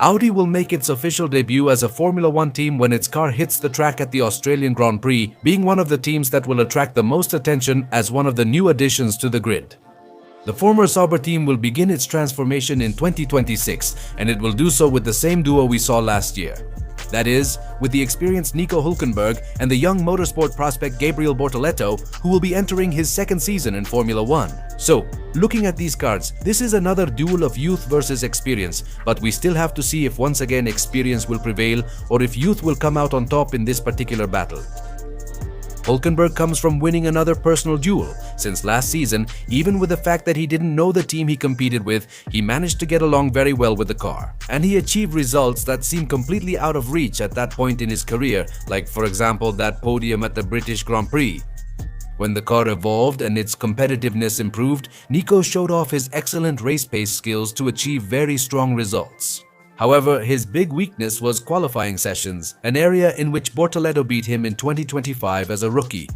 Audi will make its official debut as a Formula One team when its car hits the track at the Australian Grand Prix, being one of the teams that will attract the most attention as one of the new additions to the grid. The former Sauber team will begin its transformation in 2026, and it will do so with the same duo we saw last year. That is, with the experienced Nico Hülkenberg and the young motorsport prospect Gabriel Bortoleto, who will be entering his second season in Formula One. So, looking at these cards, this is another duel of youth versus experience, but we still have to see if once again experience will prevail or if youth will come out on top in this particular battle. Hülkenberg comes from winning another personal duel. Since last season, even with the fact that he didn't know the team he competed with, he managed to get along very well with the car. And he achieved results that seemed completely out of reach at that point in his career, like for example that podium at the British Grand Prix. When the car evolved and its competitiveness improved, Nico showed off his excellent race pace skills to achieve very strong results. However, his big weakness was qualifying sessions, an area in which Bortoleto beat him in 2025 as a rookie.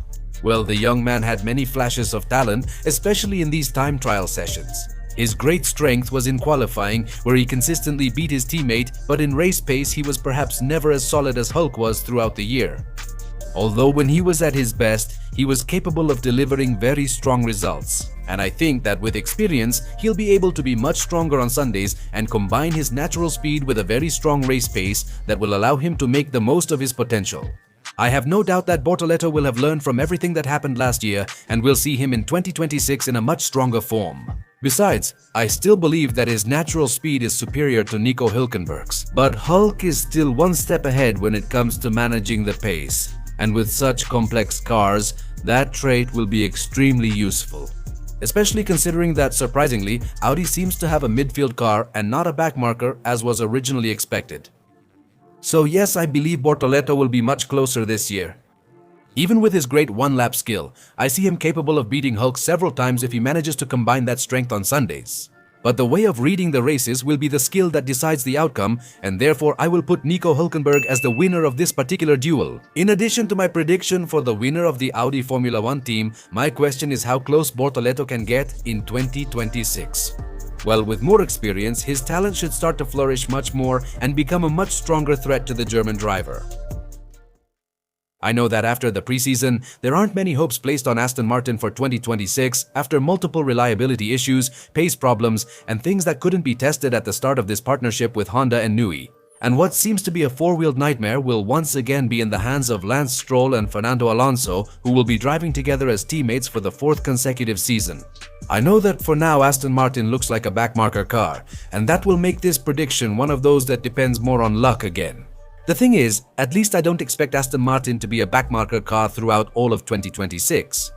Well, the young man had many flashes of talent, especially in these time trial sessions. His great strength was in qualifying, where he consistently beat his teammate, but in race pace he was perhaps never as solid as Hulk was throughout the year. Although when he was at his best, he was capable of delivering very strong results. And I think that with experience, he'll be able to be much stronger on Sundays and combine his natural speed with a very strong race pace that will allow him to make the most of his potential. I have no doubt that Bortoleto will have learned from everything that happened last year, and we'll see him in 2026 in a much stronger form. Besides, I still believe that his natural speed is superior to Nico Hülkenberg's. But Hulk is still one step ahead when it comes to managing the pace. And with such complex cars, that trait will be extremely useful. Especially considering that, surprisingly, Audi seems to have a midfield car and not a backmarker as was originally expected. So yes, I believe Bortoleto will be much closer this year. Even with his great one-lap skill, I see him capable of beating Hulk several times if he manages to combine that strength on Sundays. But the way of reading the races will be the skill that decides the outcome, and therefore I will put Nico Hülkenberg as the winner of this particular duel. In addition to my prediction for the winner of the Audi Formula One team, my question is how close Bortoleto can get in 2026. Well, with more experience, his talent should start to flourish much more and become a much stronger threat to the German driver. I know that after the preseason, there aren't many hopes placed on Aston Martin for 2026 after multiple reliability issues, pace problems, and things that couldn't be tested at the start of this partnership with Honda and Newey. And what seems to be a four-wheeled nightmare will once again be in the hands of Lance Stroll and Fernando Alonso, who will be driving together as teammates for the fourth consecutive season. I know that for now Aston Martin looks like a backmarker car, and that will make this prediction one of those that depends more on luck again. The thing is, at least I don't expect Aston Martin to be a backmarker car throughout all of 2026.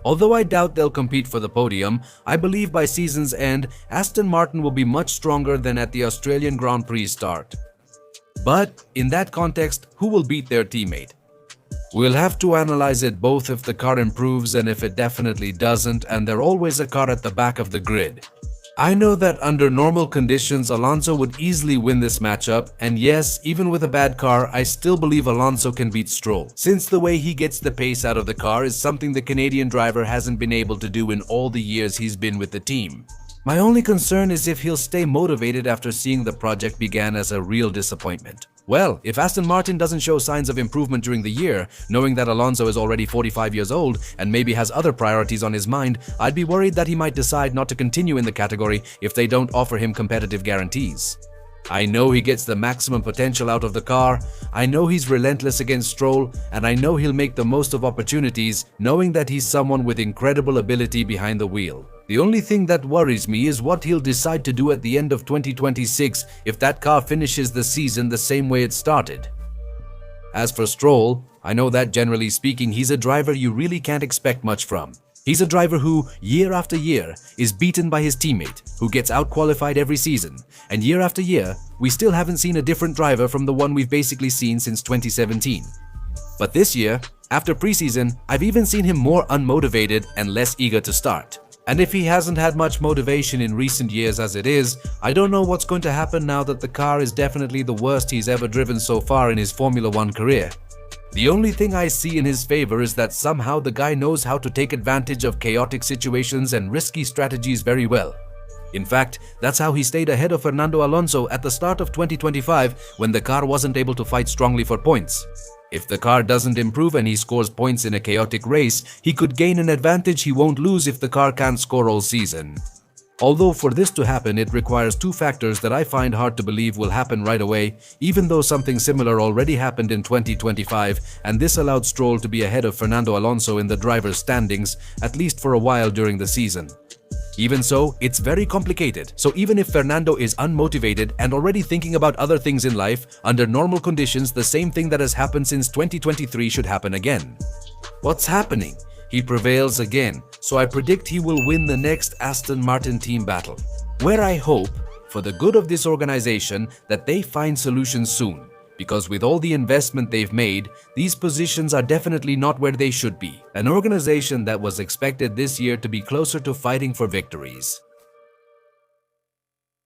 Although I doubt they'll compete for the podium, I believe by season's end, Aston Martin will be much stronger than at the Australian Grand Prix start. But in that context, who will beat their teammate? We'll have to analyze it both if the car improves and if it definitely doesn't, and there's always a car at the back of the grid. I know that under normal conditions, Alonso would easily win this matchup, and yes, even with a bad car, I still believe Alonso can beat Stroll, since the way he gets the pace out of the car is something the Canadian driver hasn't been able to do in all the years he's been with the team. My only concern is if he'll stay motivated after seeing the project began as a real disappointment. Well, if Aston Martin doesn't show signs of improvement during the year, knowing that Alonso is already 45 years old and maybe has other priorities on his mind, I'd be worried that he might decide not to continue in the category if they don't offer him competitive guarantees. I know he gets the maximum potential out of the car, I know he's relentless against Stroll, and I know he'll make the most of opportunities, knowing that he's someone with incredible ability behind the wheel. The only thing that worries me is what he'll decide to do at the end of 2026 if that car finishes the season the same way it started. As for Stroll, I know that generally speaking he's a driver you really can't expect much from. He's a driver who, year after year, is beaten by his teammate, who gets out-qualified every season, and year after year, we still haven't seen a different driver from the one we've basically seen since 2017. But this year, after preseason, I've even seen him more unmotivated and less eager to start. And if he hasn't had much motivation in recent years as it is, I don't know what's going to happen now that the car is definitely the worst he's ever driven so far in his Formula One career. The only thing I see in his favor is that somehow the guy knows how to take advantage of chaotic situations and risky strategies very well. In fact, that's how he stayed ahead of Fernando Alonso at the start of 2025 when the car wasn't able to fight strongly for points. If the car doesn't improve and he scores points in a chaotic race, he could gain an advantage he won't lose if the car can't score all season. Although for this to happen, it requires two factors that I find hard to believe will happen right away, even though something similar already happened in 2025, and this allowed Stroll to be ahead of Fernando Alonso in the driver's standings, at least for a while during the season. Even so, it's very complicated, so even if Fernando is unmotivated and already thinking about other things in life, under normal conditions the same thing that has happened since 2023 should happen again. What's happening? He prevails again, so I predict he will win the next Aston Martin team battle, where I hope, for the good of this organization, that they find solutions soon, because with all the investment they've made, these positions are definitely not where they should be. An organization that was expected this year to be closer to fighting for victories.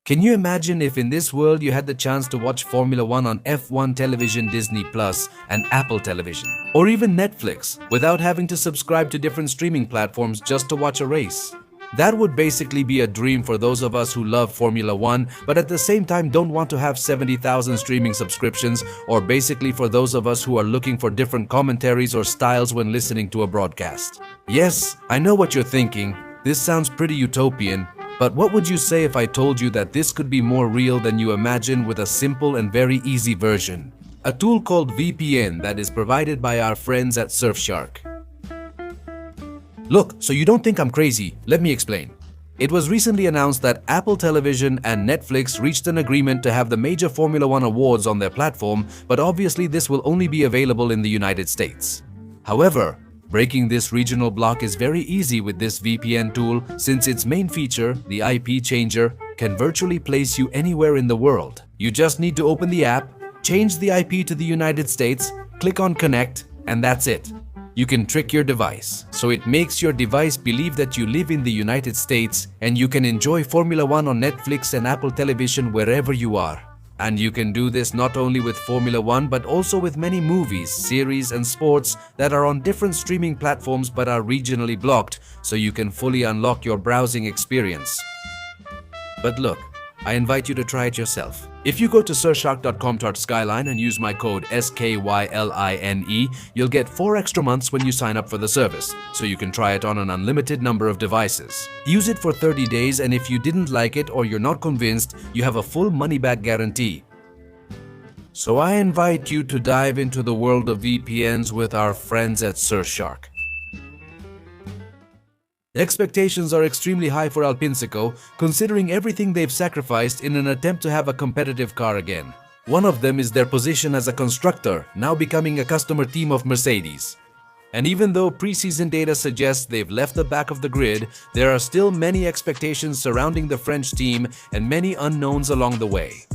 Can you imagine if in this world you had the chance to watch Formula 1 on F1 television, Disney Plus, and Apple television, or even Netflix, without having to subscribe to different streaming platforms just to watch a race? That would basically be a dream for those of us who love Formula 1 but at the same time don't want to have 70,000 streaming subscriptions, or basically for those of us who are looking for different commentaries or styles when listening to a broadcast. Yes, I know what you're thinking. This sounds pretty utopian. But what would you say if I told you that this could be more real than you imagine with a simple and very easy version? A tool called VPN that is provided by our friends at Surfshark. Look, so you don't think I'm crazy, let me explain. It was recently announced that Apple Television and Netflix reached an agreement to have the major Formula 1 awards on their platform, but obviously this will only be available in the United States. However, breaking this regional block is very easy with this VPN tool, since its main feature, the IP changer, can virtually place you anywhere in the world. You just need to open the app, change the IP to the United States, click on connect, and that's it. You can trick your device, so it makes your device believe that you live in the United States, and you can enjoy Formula 1 on Netflix and Apple Television wherever you are. And you can do this not only with Formula 1 but also with many movies, series and sports that are on different streaming platforms but are regionally blocked, so you can fully unlock your browsing experience. But look, I invite you to try it yourself. If you go to surfshark.com/skyline and use my code SKYLINE, you'll get 4 extra months when you sign up for the service, so you can try it on an unlimited number of devices. Use it for 30 days, and if you didn't like it or you're not convinced, you have a full money-back guarantee. So I invite you to dive into the world of VPNs with our friends at Surfshark. Expectations are extremely high for Alpine, considering everything they've sacrificed in an attempt to have a competitive car again. One of them is their position as a constructor, now becoming a customer team of Mercedes. And even though preseason data suggests they've left the back of the grid, there are still many expectations surrounding the French team and many unknowns along the way.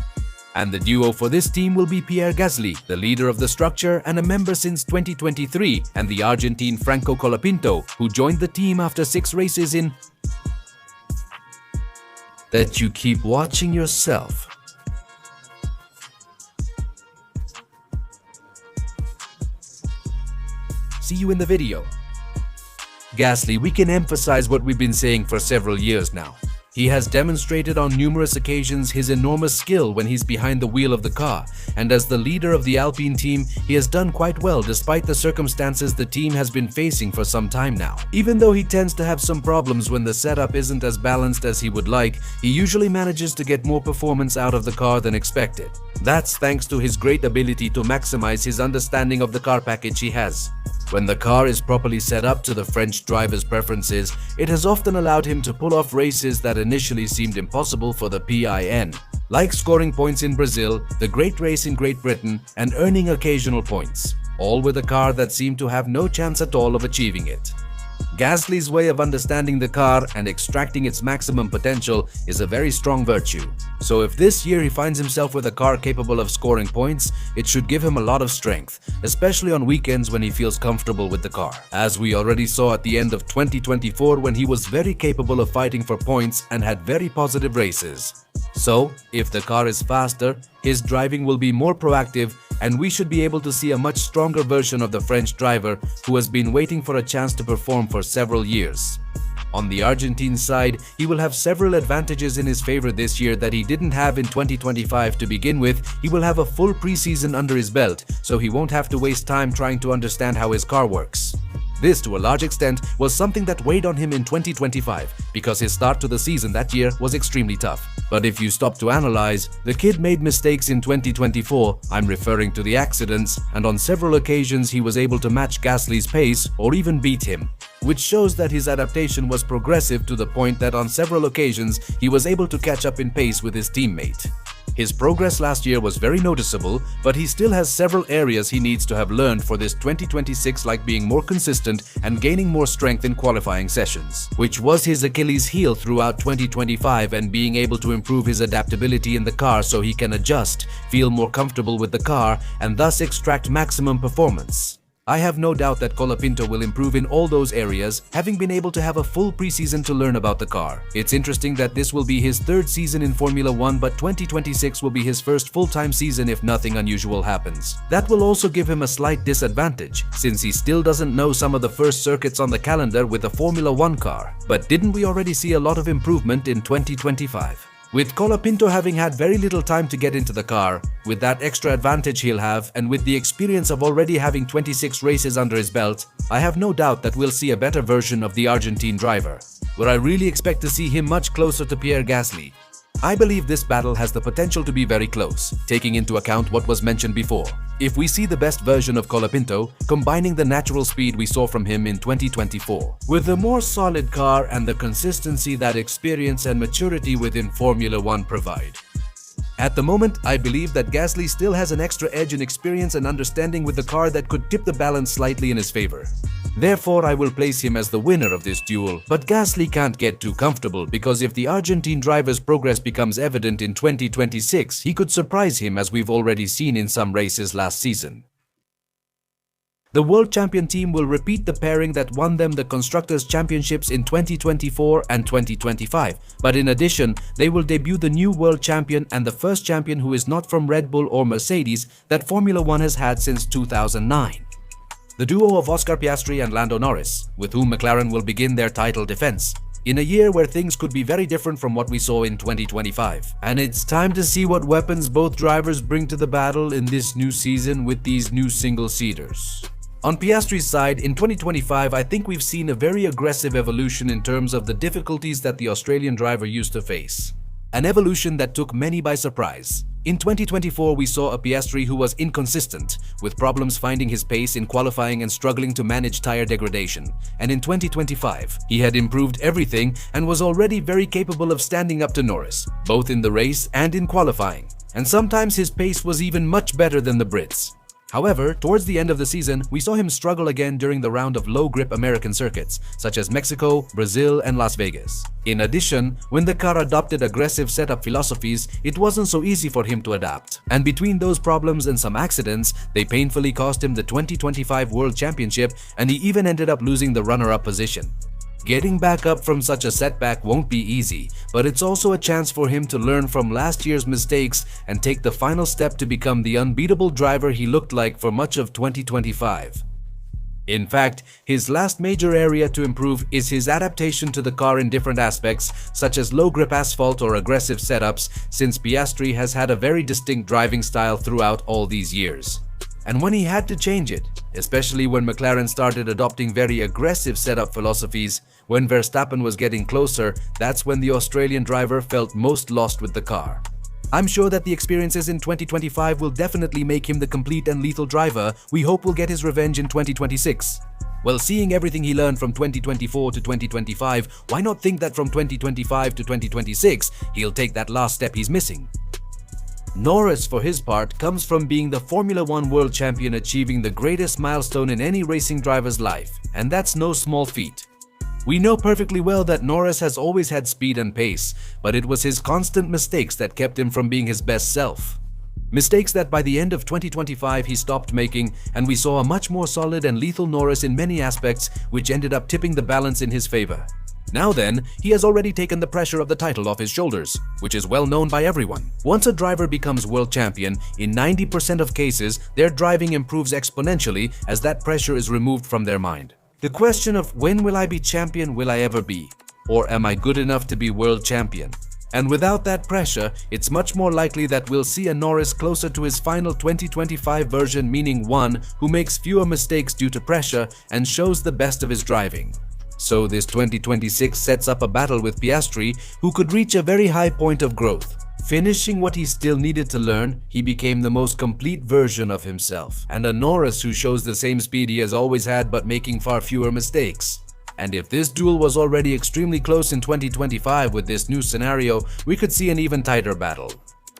And the duo for this team will be Pierre Gasly, the leader of the structure and a member since 2023, and the Argentine Franco Colapinto, who joined the team after 6 races in... That you keep watching yourself. See you in the video. Gasly, we can emphasize what we've been saying for several years now. He has demonstrated on numerous occasions his enormous skill when he's behind the wheel of the car, and as the leader of the Alpine team, he has done quite well despite the circumstances the team has been facing for some time now. Even though he tends to have some problems when the setup isn't as balanced as he would like, he usually manages to get more performance out of the car than expected. That's thanks to his great ability to maximize his understanding of the car package he has. When the car is properly set up to the French driver's preferences, it has often allowed him to pull off races that initially seemed impossible for the PIN, like scoring points in Brazil, the Great Race in Great Britain, and earning occasional points, all with a car that seemed to have no chance at all of achieving it. Gasly's way of understanding the car and extracting its maximum potential is a very strong virtue. So if this year he finds himself with a car capable of scoring points, it should give him a lot of strength, especially on weekends when he feels comfortable with the car. As we already saw at the end of 2024 when he was very capable of fighting for points and had very positive races. So, if the car is faster, his driving will be more proactive, and we should be able to see a much stronger version of the French driver who has been waiting for a chance to perform for several years. On the Argentine side, he will have several advantages in his favor this year that he didn't have in 2025 to begin with. He will have a full preseason under his belt, so he won't have to waste time trying to understand how his car works. This, to a large extent, was something that weighed on him in 2025 because his start to the season that year was extremely tough. But if you stop to analyze, the kid made mistakes in 2024, I'm referring to the accidents, and on several occasions he was able to match Gasly's pace or even beat him, which shows that his adaptation was progressive to the point that on several occasions he was able to catch up in pace with his teammate. His progress last year was very noticeable, but he still has several areas he needs to have learned for this 2026, like being more consistent and gaining more strength in qualifying sessions, which was his Achilles heel throughout 2025, and being able to improve his adaptability in the car so he can adjust, feel more comfortable with the car, and thus extract maximum performance. I have no doubt that Colapinto will improve in all those areas, having been able to have a full preseason to learn about the car. It's interesting that this will be his third season in Formula 1, but 2026 will be his first full-time season if nothing unusual happens. That will also give him a slight disadvantage, since he still doesn't know some of the first circuits on the calendar with a Formula 1 car. But didn't we already see a lot of improvement in 2025? With Colapinto having had very little time to get into the car, with that extra advantage he'll have, and with the experience of already having 26 races under his belt, I have no doubt that we'll see a better version of the Argentine driver, where I really expect to see him much closer to Pierre Gasly. I believe this battle has the potential to be very close, taking into account what was mentioned before. If we see the best version of Colapinto, combining the natural speed we saw from him in 2024, with a more solid car and the consistency that experience and maturity within Formula 1 provide. At the moment, I believe that Gasly still has an extra edge in experience and understanding with the car that could tip the balance slightly in his favor. Therefore, I will place him as the winner of this duel. But Gasly can't get too comfortable, because if the Argentine driver's progress becomes evident in 2026, he could surprise him, as we've already seen in some races last season. The World Champion team will repeat the pairing that won them the Constructors' Championships in 2024 and 2025, but in addition, they will debut the new World Champion and the first champion who is not from Red Bull or Mercedes that Formula 1 has had since 2009. The duo of Oscar Piastri and Lando Norris, with whom McLaren will begin their title defense, in a year where things could be very different from what we saw in 2025. And it's time to see what weapons both drivers bring to the battle in this new season with these new single-seaters. On Piastri's side, in 2025, I think we've seen a very aggressive evolution in terms of the difficulties that the Australian driver used to face. An evolution that took many by surprise. In 2024, we saw a Piastri who was inconsistent, with problems finding his pace in qualifying and struggling to manage tire degradation. And in 2025, he had improved everything and was already very capable of standing up to Norris, both in the race and in qualifying. And sometimes his pace was even much better than the Brits. However, towards the end of the season, we saw him struggle again during the round of low-grip American circuits, such as Mexico, Brazil, and Las Vegas. In addition, when the car adopted aggressive setup philosophies, it wasn't so easy for him to adapt. And between those problems and some accidents, they painfully cost him the 2025 World Championship, and he even ended up losing the runner-up position. Getting back up from such a setback won't be easy, but it's also a chance for him to learn from last year's mistakes and take the final step to become the unbeatable driver he looked like for much of 2025. In fact, his last major area to improve is his adaptation to the car in different aspects, such as low-grip asphalt or aggressive setups, since Piastri has had a very distinct driving style throughout all these years. And when he had to change it, especially when McLaren started adopting very aggressive setup philosophies, when Verstappen was getting closer, that's when the Australian driver felt most lost with the car. I'm sure that the experiences in 2025 will definitely make him the complete and lethal driver we hope will get his revenge in 2026. Well, seeing everything he learned from 2024 to 2025, why not think that from 2025 to 2026, he'll take that last step he's missing? Norris, for his part, comes from being the Formula 1 World Champion, achieving the greatest milestone in any racing driver's life, and that's no small feat. We know perfectly well that Norris has always had speed and pace, but it was his constant mistakes that kept him from being his best self. Mistakes that by the end of 2025 he stopped making, and we saw a much more solid and lethal Norris in many aspects, which ended up tipping the balance in his favor. Now then, he has already taken the pressure of the title off his shoulders, which is well known by everyone. Once a driver becomes world champion, in 90% of cases, their driving improves exponentially as that pressure is removed from their mind. The question of when will I be champion will I ever be? or am I good enough to be world champion? And without that pressure, it's much more likely that we'll see a Norris closer to his final 2025 version, meaning one who makes fewer mistakes due to pressure and shows the best of his driving. So this 2026 sets up a battle with Piastri, who could reach a very high point of growth. Finishing what he still needed to learn, he became the most complete version of himself, and a Norris who shows the same speed he has always had but making far fewer mistakes. And if this duel was already extremely close in 2025 with this new scenario, we could see an even tighter battle.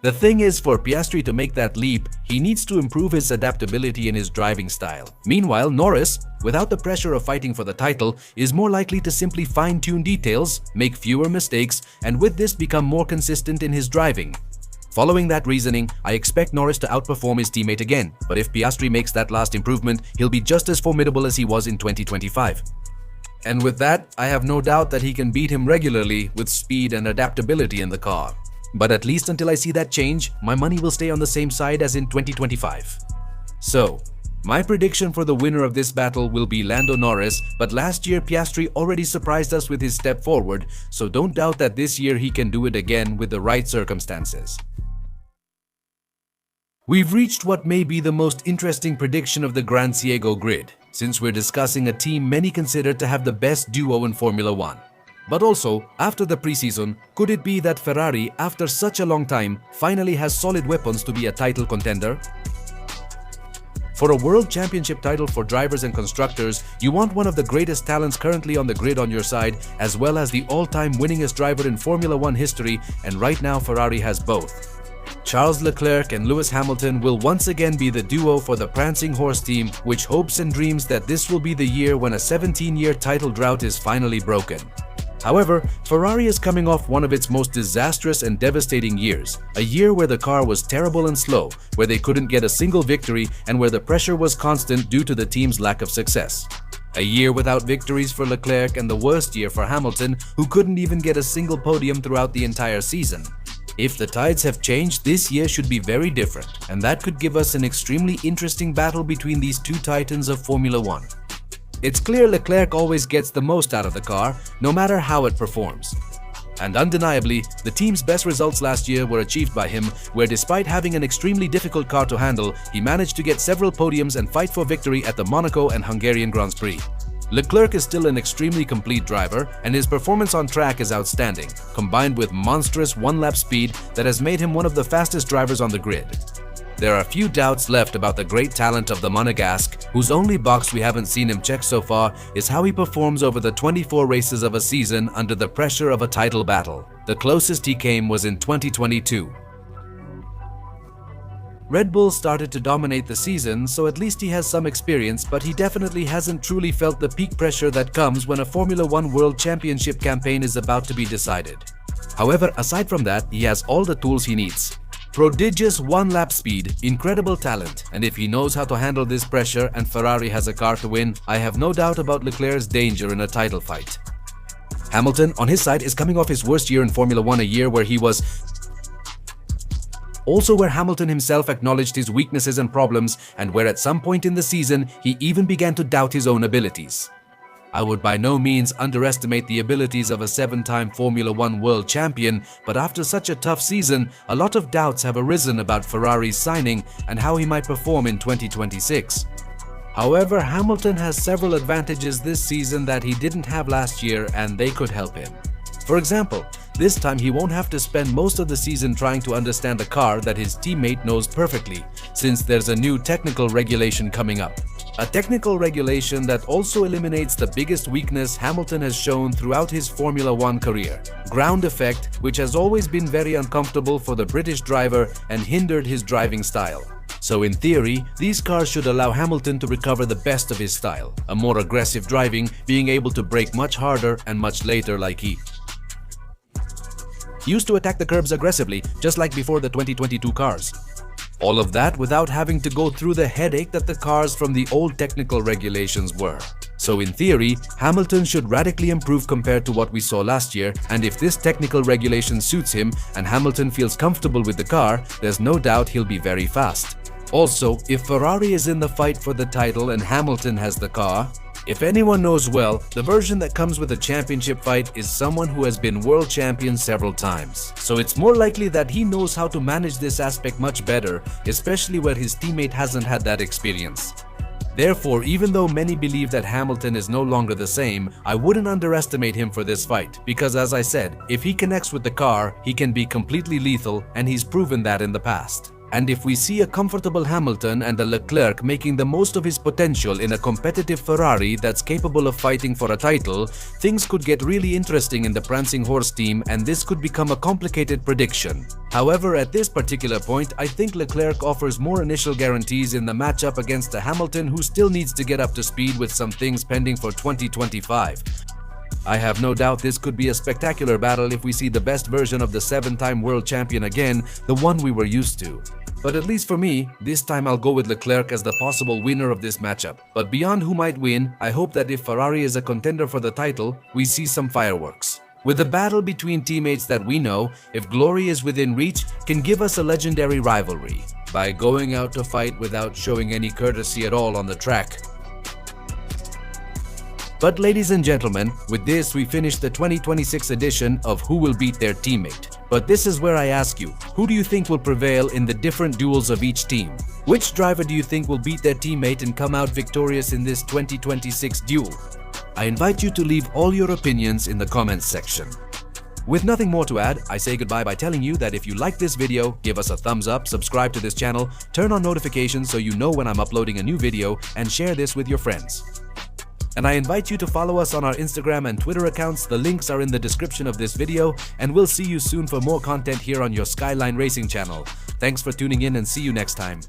The thing is, for Piastri to make that leap, he needs to improve his adaptability in his driving style. Meanwhile, Norris, without the pressure of fighting for the title, is more likely to simply fine-tune details, make fewer mistakes, and with this become more consistent in his driving. Following that reasoning, I expect Norris to outperform his teammate again, but if Piastri makes that last improvement, he'll be just as formidable as he was in 2025. And with that, I have no doubt that he can beat him regularly with speed and adaptability in the car. But at least until I see that change, my money will stay on the same side as in 2025. So, my prediction for the winner of this battle will be Lando Norris, but last year Piastri already surprised us with his step forward, so don't doubt that this year he can do it again with the right circumstances. We've reached what may be the most interesting prediction of the Gran Ciego grid, since we're discussing a team many consider to have the best duo in Formula 1. But also, after the preseason, could it be that Ferrari, after such a long time, finally has solid weapons to be a title contender? For a world championship title for drivers and constructors, you want one of the greatest talents currently on the grid on your side, as well as the all-time winningest driver in Formula 1 history, and right now Ferrari has both. Charles Leclerc and Lewis Hamilton will once again be the duo for the Prancing Horse team, which hopes and dreams that this will be the year when a 17-year title drought is finally broken. However, Ferrari is coming off one of its most disastrous and devastating years, a year where the car was terrible and slow, where they couldn't get a single victory, and where the pressure was constant due to the team's lack of success. A year without victories for Leclerc, and the worst year for Hamilton, who couldn't even get a single podium throughout the entire season. If the tides have changed, this year should be very different, and that could give us an extremely interesting battle between these two titans of Formula 1. It's clear Leclerc always gets the most out of the car, no matter how it performs. And undeniably, the team's best results last year were achieved by him, where despite having an extremely difficult car to handle, he managed to get several podiums and fight for victory at the Monaco and Hungarian Grand Prix. Leclerc is still an extremely complete driver, and his performance on track is outstanding, combined with monstrous one-lap speed that has made him one of the fastest drivers on the grid. There are few doubts left about the great talent of the Monegasque, whose only box we haven't seen him check so far is how he performs over the 24 races of a season under the pressure of a title battle. The closest he came was in 2022. Red Bull started to dominate the season, so at least he has some experience, but he definitely hasn't truly felt the peak pressure that comes when a Formula 1 World Championship campaign is about to be decided. However, aside from that, he has all the tools he needs. Prodigious one-lap speed, incredible talent, and if he knows how to handle this pressure and Ferrari has a car to win, I have no doubt about Leclerc's danger in a title fight. Hamilton, on his side, is coming off his worst year in Formula 1, a year where Hamilton himself acknowledged his weaknesses and problems, and where at some point in the season, he even began to doubt his own abilities. I would by no means underestimate the abilities of a 7-time Formula 1 world champion, but after such a tough season, a lot of doubts have arisen about Ferrari's signing and how he might perform in 2026. However, Hamilton has several advantages this season that he didn't have last year, and they could help him. For example, this time he won't have to spend most of the season trying to understand a car that his teammate knows perfectly, since there's a new technical regulation coming up. A technical regulation that also eliminates the biggest weakness Hamilton has shown throughout his Formula 1 career: ground effect, which has always been very uncomfortable for the British driver and hindered his driving style. So in theory, these cars should allow Hamilton to recover the best of his style, a more aggressive driving, being able to brake much harder and much later like he used to attack the curbs aggressively, just like before the 2022 cars. All of that without having to go through the headache that the cars from the old technical regulations were. So in theory, Hamilton should radically improve compared to what we saw last year, and if this technical regulation suits him and Hamilton feels comfortable with the car, there's no doubt he'll be very fast. Also, if Ferrari is in the fight for the title and Hamilton has the car, If anyone knows well, the version that comes with a championship fight is someone who has been world champion several times. So it's more likely that he knows how to manage this aspect much better, especially where his teammate hasn't had that experience. Therefore, even though many believe that Hamilton is no longer the same, I wouldn't underestimate him for this fight, because as I said, if he connects with the car, he can be completely lethal, and he's proven that in the past. And if we see a comfortable Hamilton and a Leclerc making the most of his potential in a competitive Ferrari that's capable of fighting for a title, things could get really interesting in the Prancing Horse team, and this could become a complicated prediction. However, at this particular point, I think Leclerc offers more initial guarantees in the matchup against a Hamilton who still needs to get up to speed with some things pending for 2025. I have no doubt this could be a spectacular battle if we see the best version of the 7-time world champion again, the one we were used to. But at least for me, this time I'll go with Leclerc as the possible winner of this matchup. But beyond who might win, I hope that if Ferrari is a contender for the title, we see some fireworks. With the battle between teammates that we know, if glory is within reach, can give us a legendary rivalry by going out to fight without showing any courtesy at all on the track. But ladies and gentlemen, with this we finish the 2026 edition of Who Will Beat Their Teammate. But this is where I ask you, who do you think will prevail in the different duels of each team? Which driver do you think will beat their teammate and come out victorious in this 2026 duel? I invite you to leave all your opinions in the comments section. With nothing more to add, I say goodbye by telling you that if you like this video, give us a thumbs up, subscribe to this channel, turn on notifications so you know when I'm uploading a new video, and share this with your friends. And I invite you to follow us on our Instagram and Twitter accounts. The links are in the description of this video, and we'll see you soon for more content here on your Skyline Racing channel. Thanks for tuning in and see you next time.